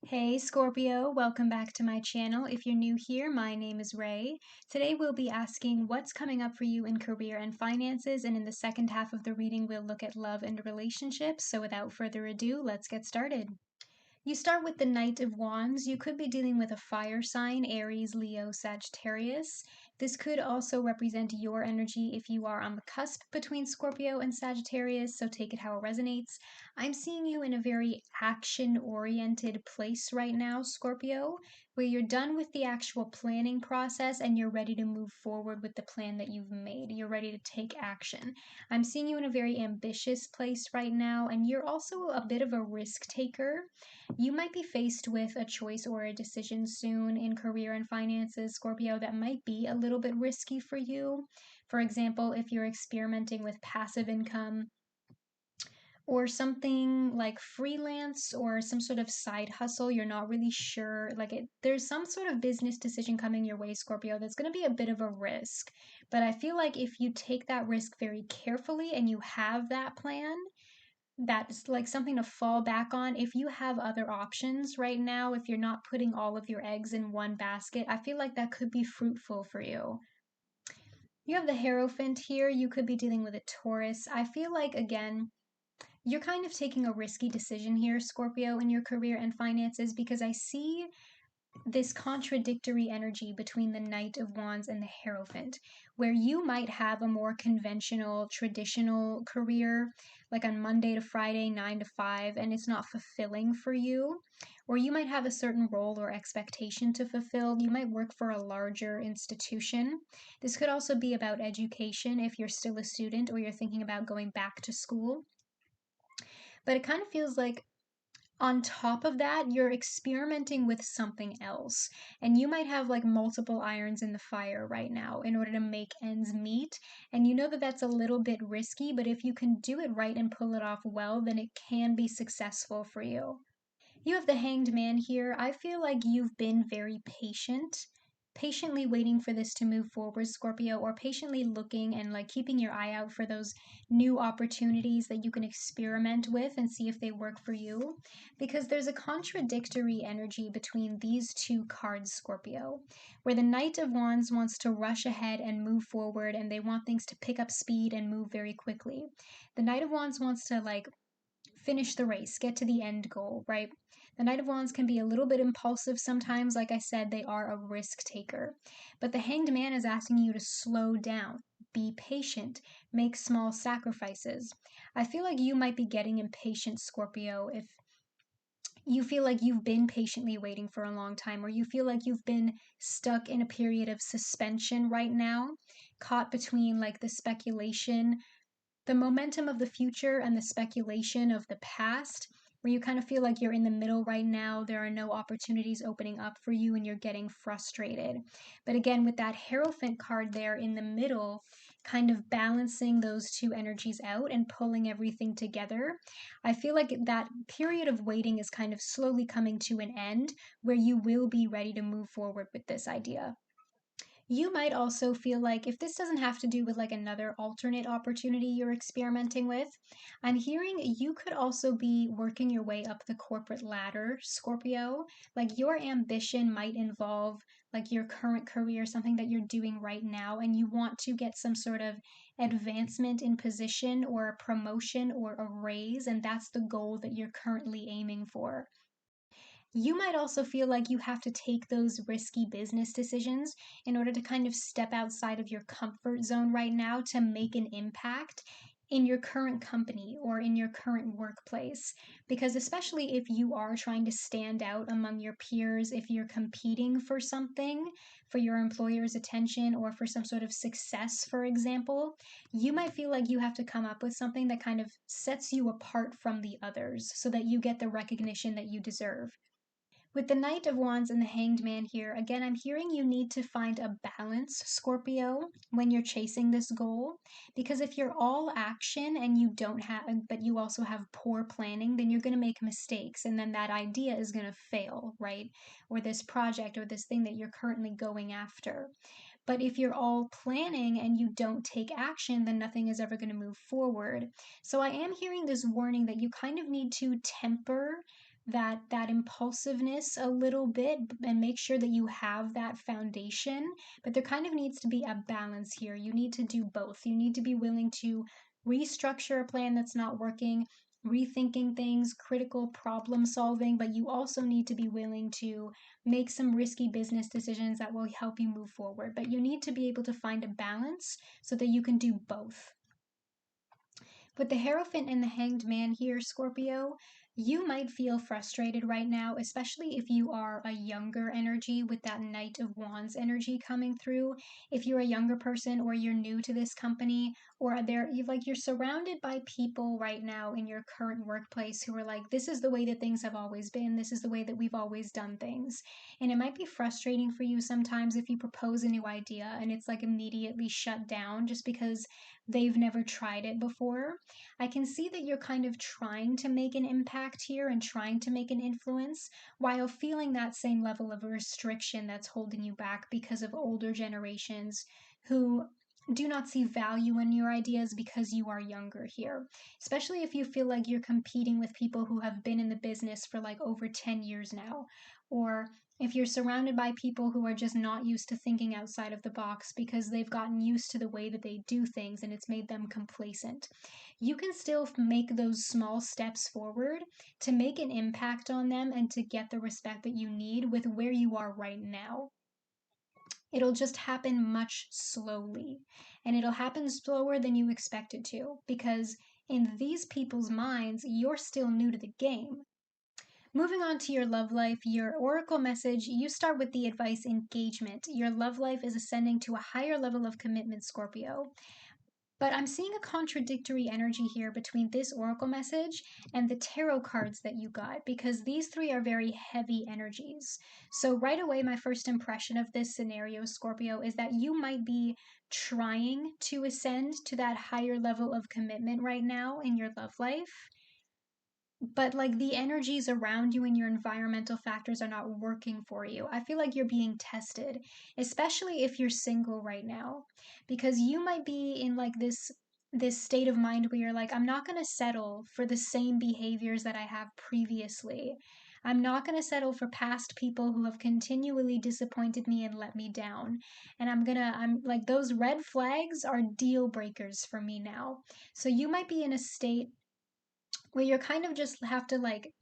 Hey Scorpio, welcome back to my channel. If you're new here, my name is Ray. Today we'll be asking what's coming up for you in career and finances, and in the second half of the reading we'll look at love and relationships. So without further ado, let's get started. You start with the Knight of Wands. You could be dealing with a fire sign, Aries, Leo, Sagittarius. This could also represent your energy if you are on the cusp between Scorpio and Sagittarius, so take it how it resonates. I'm seeing you in a very action-oriented place right now, Scorpio, where you're done with the actual planning process and you're ready to move forward with the plan that you've made. You're ready to take action. I'm seeing you in a very ambitious place right now, and you're also a bit of a risk taker. You might be faced with a choice or a decision soon in career and finances, Scorpio, that might be a little bit risky for you. For example, if you're experimenting with passive income or something like freelance or some sort of side hustle, you're not really sure. There's some sort of business decision coming your way, Scorpio, that's going to be a bit of a risk. But I feel like if you take that risk very carefully and you have that plan, that's like something to fall back on. If you have other options right now, if you're not putting all of your eggs in one basket, I feel like that could be fruitful for you. You have the Hierophant here. You could be dealing with a Taurus. I feel like, again, you're kind of taking a risky decision here, Scorpio, in your career and finances, because I see this contradictory energy between the Knight of Wands and the Hierophant, where you might have a more conventional, traditional career, like on Monday to Friday, 9 to 5, and it's not fulfilling for you. Or you might have a certain role or expectation to fulfill. You might work for a larger institution. This could also be about education if you're still a student or you're thinking about going back to school. But it kind of feels like on top of that, you're experimenting with something else. And you might have like multiple irons in the fire right now in order to make ends meet. And you know that that's a little bit risky, but if you can do it right and pull it off well, then it can be successful for you. You have the Hanged Man here. I feel like you've been very patient, patiently waiting for this to move forward, Scorpio, or patiently looking and like keeping your eye out for those new opportunities that you can experiment with and see if they work for you. Because there's a contradictory energy between these two cards, Scorpio, where the Knight of Wands wants to rush ahead and move forward and they want things to pick up speed and move very quickly. The Knight of Wands wants to like finish the race, get to the end goal, right? The Knight of Wands can be a little bit impulsive sometimes. Like I said, they are a risk taker. But the Hanged Man is asking you to slow down, be patient, make small sacrifices. I feel like you might be getting impatient, Scorpio, if you feel like you've been patiently waiting for a long time, or you feel like you've been stuck in a period of suspension right now, caught between like the speculation, the momentum of the future and the speculation of the past, where you kind of feel like you're in the middle right now. There are no opportunities opening up for you and you're getting frustrated. But again, with that Hierophant card there in the middle, kind of balancing those two energies out and pulling everything together, I feel like that period of waiting is kind of slowly coming to an end where you will be ready to move forward with this idea. You might also feel like if this doesn't have to do with like another alternate opportunity you're experimenting with, I'm hearing you could also be working your way up the corporate ladder, Scorpio. Like your ambition might involve like your current career, something that you're doing right now, and you want to get some sort of advancement in position or a promotion or a raise, and that's the goal that you're currently aiming for. You might also feel like you have to take those risky business decisions in order to kind of step outside of your comfort zone right now to make an impact in your current company or in your current workplace. Because, especially if you are trying to stand out among your peers, if you're competing for something, for your employer's attention, or for some sort of success, for example, you might feel like you have to come up with something that kind of sets you apart from the others so that you get the recognition that you deserve. With the Knight of Wands and the Hanged Man here, again, I'm hearing you need to find a balance, Scorpio, when you're chasing this goal. Because if you're all action and you don't have, but you also have poor planning, then you're going to make mistakes. And then that idea is going to fail, right? Or this project or this thing that you're currently going after. But if you're all planning and you don't take action, then nothing is ever going to move forward. So I am hearing this warning that you kind of need to temper that impulsiveness a little bit and make sure that you have that foundation. But there kind of needs to be a balance here. You need to do both. You need to be willing to restructure a plan that's not working, rethinking things, critical problem solving, but you also need to be willing to make some risky business decisions that will help you move forward. But you need to be able to find a balance so that you can do both. With the Hierophant and the Hanged Man here, Scorpio, you might feel frustrated right now, especially if you are a younger energy with that Knight of Wands energy coming through. If you're a younger person or you're new to this company, or you're surrounded by people right now in your current workplace who are like, this is the way that things have always been, this is the way that we've always done things. And it might be frustrating for you sometimes if you propose a new idea and it's like immediately shut down just because they've never tried it before. I can see that you're kind of trying to make an impact here and trying to make an influence while feeling that same level of restriction that's holding you back because of older generations who do not see value in your ideas because you are younger here. Especially if you feel like you're competing with people who have been in the business for like over 10 years now, or if you're surrounded by people who are just not used to thinking outside of the box because they've gotten used to the way that they do things and it's made them complacent. You can still make those small steps forward to make an impact on them and to get the respect that you need with where you are right now. It'll just happen much slowly, and it'll happen slower than you expect it to because in these people's minds, you're still new to the game. Moving on to your love life, your oracle message, you start with the advice engagement. Your love life is ascending to a higher level of commitment, Scorpio. But I'm seeing a contradictory energy here between this oracle message and the tarot cards that you got because these three are very heavy energies. So, right away, my first impression of this scenario, Scorpio, is that you might be trying to ascend to that higher level of commitment right now in your love life, but like the energies around you and your environmental factors are not working for you. I feel like you're being tested, especially if you're single right now, because you might be in like this state of mind where you're like, I'm not going to settle for the same behaviors that I have previously. I'm not going to settle for past people who have continually disappointed me and let me down. And I'm like, those red flags are deal breakers for me now. So you might be in a state where you kind of just have to like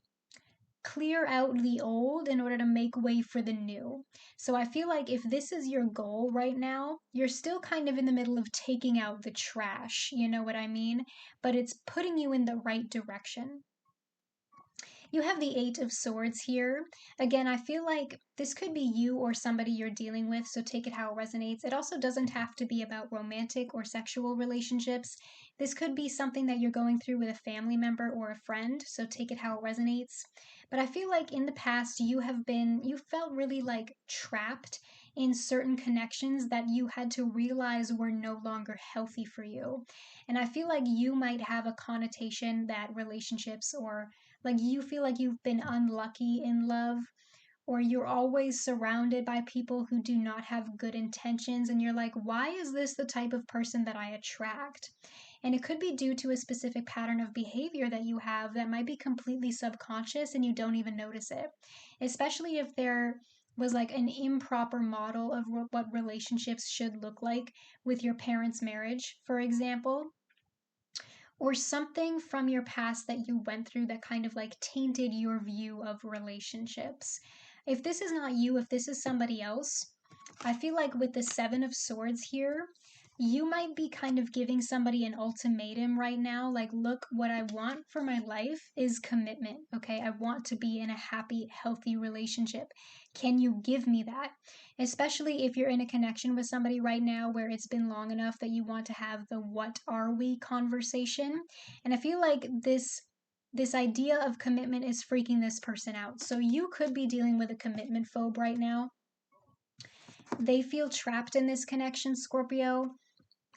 clear out the old in order to make way for the new. So I feel like if this is your goal right now, you're still kind of in the middle of taking out the trash, you know what I mean? But it's putting you in the right direction. You have the Eight of Swords here. Again, I feel like this could be you or somebody you're dealing with, so take it how it resonates. It also doesn't have to be about romantic or sexual relationships. This could be something that you're going through with a family member or a friend, so take it how it resonates. But I feel like in the past you felt really like trapped in certain connections that you had to realize were no longer healthy for you. And I feel like you might have a connotation that relationships or like you feel like you've been unlucky in love, or you're always surrounded by people who do not have good intentions, and you're like, why is this the type of person that I attract? And it could be due to a specific pattern of behavior that you have that might be completely subconscious and you don't even notice it. Especially if there was like an improper model of what relationships should look like with your parents' marriage, for example, or something from your past that you went through that kind of like tainted your view of relationships. If this is not you, if this is somebody else, I feel like with the Seven of Swords here, you might be kind of giving somebody an ultimatum right now. Like, look, what I want for my life is commitment. Okay. I want to be in a happy, healthy relationship. Can you give me that? Especially if you're in a connection with somebody right now where it's been long enough that you want to have the what are we conversation. And I feel like this idea of commitment is freaking this person out. So you could be dealing with a commitment phobe right now. They feel trapped in this connection, Scorpio.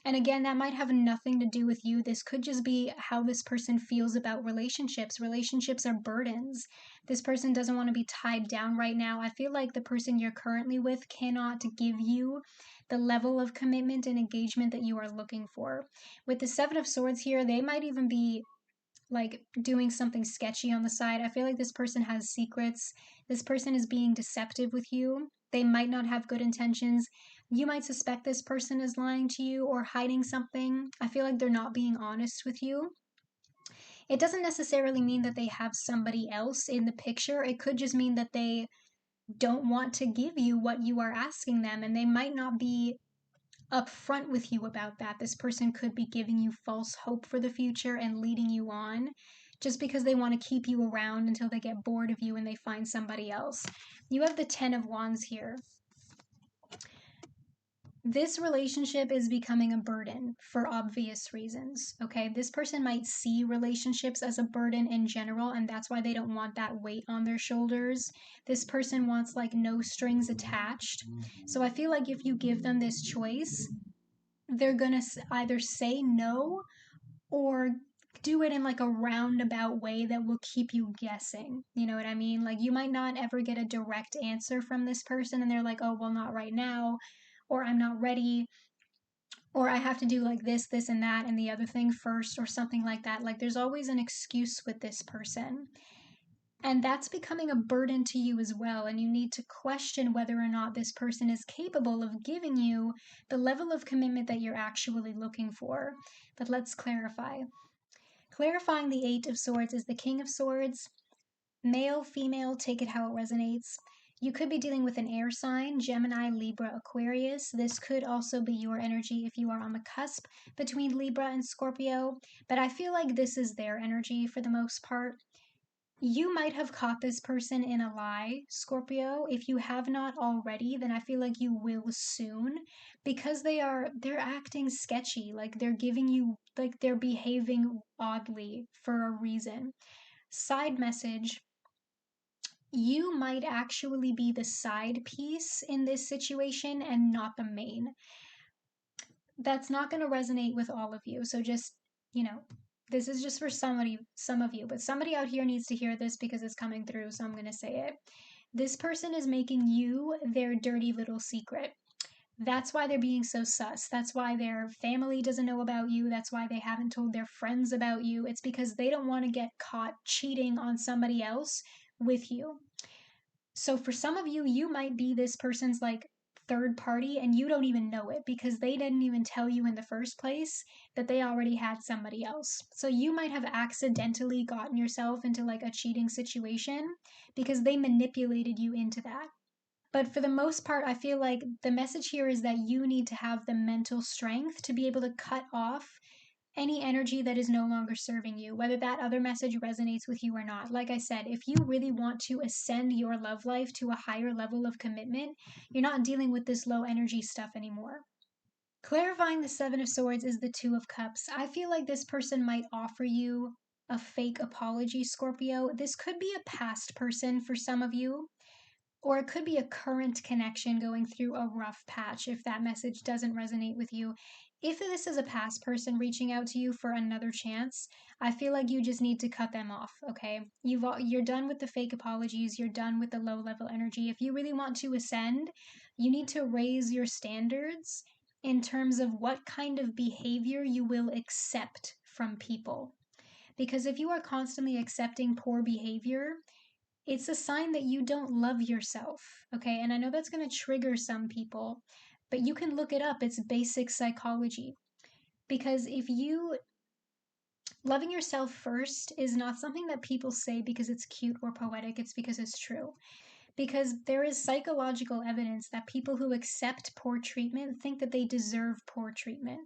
And again, that might have nothing to do with you. This could just be how this person feels about relationships. Relationships are burdens. This person doesn't want to be tied down right now. I feel like the person you're currently with cannot give you the level of commitment and engagement that you are looking for. With the Seven of Swords here, they might even be like doing something sketchy on the side. I feel like this person has secrets. This person is being deceptive with you. They might not have good intentions. You might suspect this person is lying to you or hiding something. I feel like they're not being honest with you. It doesn't necessarily mean that they have somebody else in the picture. It could just mean that they don't want to give you what you are asking them, and they might not be upfront with you about that. This person could be giving you false hope for the future and leading you on just because they want to keep you around until they get bored of you and they find somebody else. You have the 10 of Wands here. This relationship is becoming a burden for obvious reasons, okay? This person might see relationships as a burden in general, and that's why they don't want that weight on their shoulders. This person wants like no strings attached. So I feel like if you give them this choice, they're gonna either say no or do it in like a roundabout way that will keep you guessing. You know what I mean? Like you might not ever get a direct answer from this person and they're like, oh, well, not right now, or I'm not ready, or I have to do like this, and that, and the other thing first, or something like that. Like there's always an excuse with this person. And that's becoming a burden to you as well. And you need to question whether or not this person is capable of giving you the level of commitment that you're actually looking for. But let's clarify. Clarifying the Eight of Swords is the King of Swords. Male, female, take it how it resonates. You could be dealing with an air sign, Gemini, Libra, Aquarius. This could also be your energy if you are on the cusp between Libra and Scorpio. But I feel like this is their energy for the most part. You might have caught this person in a lie, Scorpio. If you have not already, then I feel like you will soon because they're acting sketchy, like they're giving you like they're behaving oddly for a reason. Side message, you might actually be the side piece in this situation and not the main. That's not going to resonate with all of you. So just, you know, this is just for some of you, but somebody out here needs to hear this because it's coming through, so I'm going to say it. This person is making you their dirty little secret. That's why they're being so sus. That's why their family doesn't know about you. That's why they haven't told their friends about you. It's because they don't want to get caught cheating on somebody else with you. So for some of you, you might be this person's like third party and you don't even know it because they didn't even tell you in the first place that they already had somebody else. So you might have accidentally gotten yourself into like a cheating situation because they manipulated you into that. But for the most part, I feel like the message here is that you need to have the mental strength to be able to cut off any energy that is no longer serving you, whether that other message resonates with you or not. Like I said, if you really want to ascend your love life to a higher level of commitment, you're not dealing with this low energy stuff anymore. Clarifying the Seven of Swords is the Two of Cups. I feel like this person might offer you a fake apology, Scorpio. This could be a past person for some of you, or it could be a current connection going through a rough patch if that message doesn't resonate with you. If this is a past person reaching out to you for another chance, I feel like you just need to cut them off, okay? You're done with the fake apologies, you're done with the low level energy. If you really want to ascend, you need to raise your standards in terms of what kind of behavior you will accept from people. Because if you are constantly accepting poor behavior, it's a sign that you don't love yourself, okay? And I know that's going to trigger some people, but you can look it up. It's basic psychology. Because if you loving yourself first is not something that people say because it's cute or poetic, it's because it's true. Because there is psychological evidence that people who accept poor treatment think that they deserve poor treatment.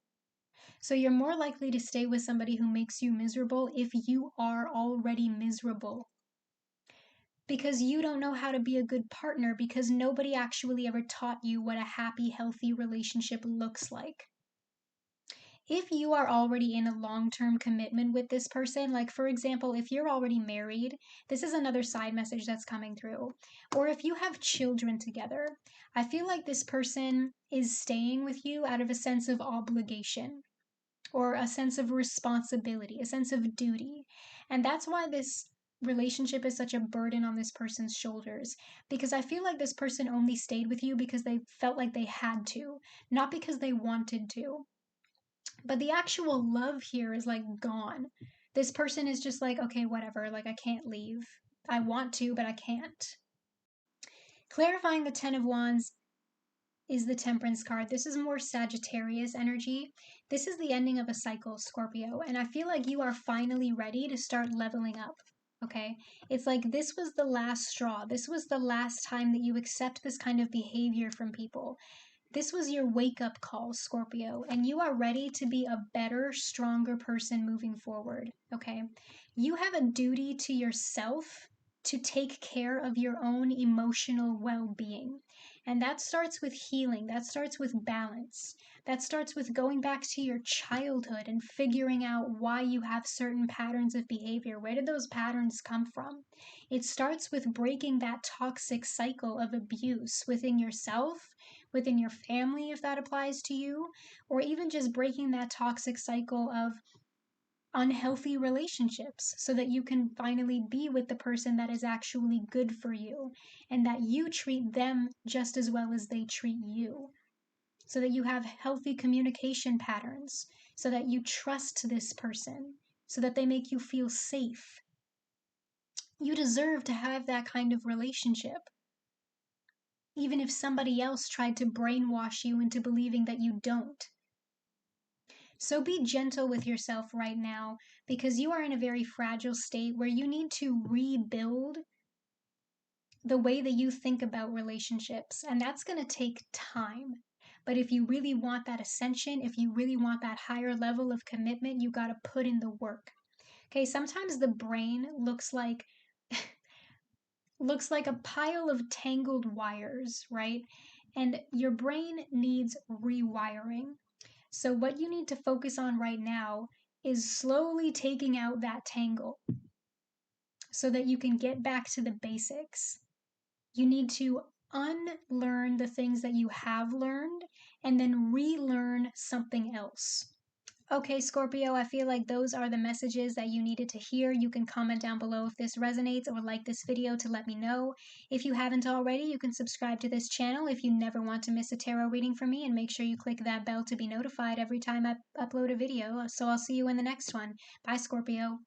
So you're more likely to stay with somebody who makes you miserable if you are already miserable, because you don't know how to be a good partner because nobody actually ever taught you what a happy, healthy relationship looks like. If you are already in a long-term commitment with this person, like for example, if you're already married, this is another side message that's coming through. Or if you have children together, I feel like this person is staying with you out of a sense of obligation or a sense of responsibility, a sense of duty. And that's why this relationship is such a burden on this person's shoulders, because I feel like this person only stayed with you because they felt like they had to, not because they wanted to. But the actual love here is like gone. This person is just like, okay, whatever, like I can't leave. I want to, but I can't. Clarifying the Ten of Wands is the Temperance card. This is more Sagittarius energy. This is the ending of a cycle, Scorpio, and I feel like you are finally ready to start leveling up. Okay? It's like this was the last straw. This was the last time that you accept this kind of behavior from people. This was your wake up call, Scorpio, and you are ready to be a better, stronger person moving forward. Okay? You have a duty to yourself to take care of your own emotional well being. And that starts with healing, that starts with balance, that starts with going back to your childhood and figuring out why you have certain patterns of behavior. Where did those patterns come from? It starts with breaking that toxic cycle of abuse within yourself, within your family, if that applies to you, or even just breaking that toxic cycle of unhealthy relationships so that you can finally be with the person that is actually good for you and that you treat them just as well as they treat you. So that you have healthy communication patterns, so that you trust this person, so that they make you feel safe. You deserve to have that kind of relationship. Even if somebody else tried to brainwash you into believing that you don't. So be gentle with yourself right now because you are in a very fragile state where you need to rebuild the way that you think about relationships. And that's going to take time. But if you really want that ascension, if you really want that higher level of commitment, you got to put in the work. Okay, sometimes the brain looks like looks like a pile of tangled wires, right? And your brain needs rewiring. So, what you need to focus on right now is slowly taking out that tangle so that you can get back to the basics. You need to unlearn the things that you have learned and then relearn something else. Okay, Scorpio, I feel like those are the messages that you needed to hear. You can comment down below if this resonates or like this video to let me know. If you haven't already, you can subscribe to this channel if you never want to miss a tarot reading from me, and make sure you click that bell to be notified every time I upload a video. So I'll see you in the next one. Bye, Scorpio.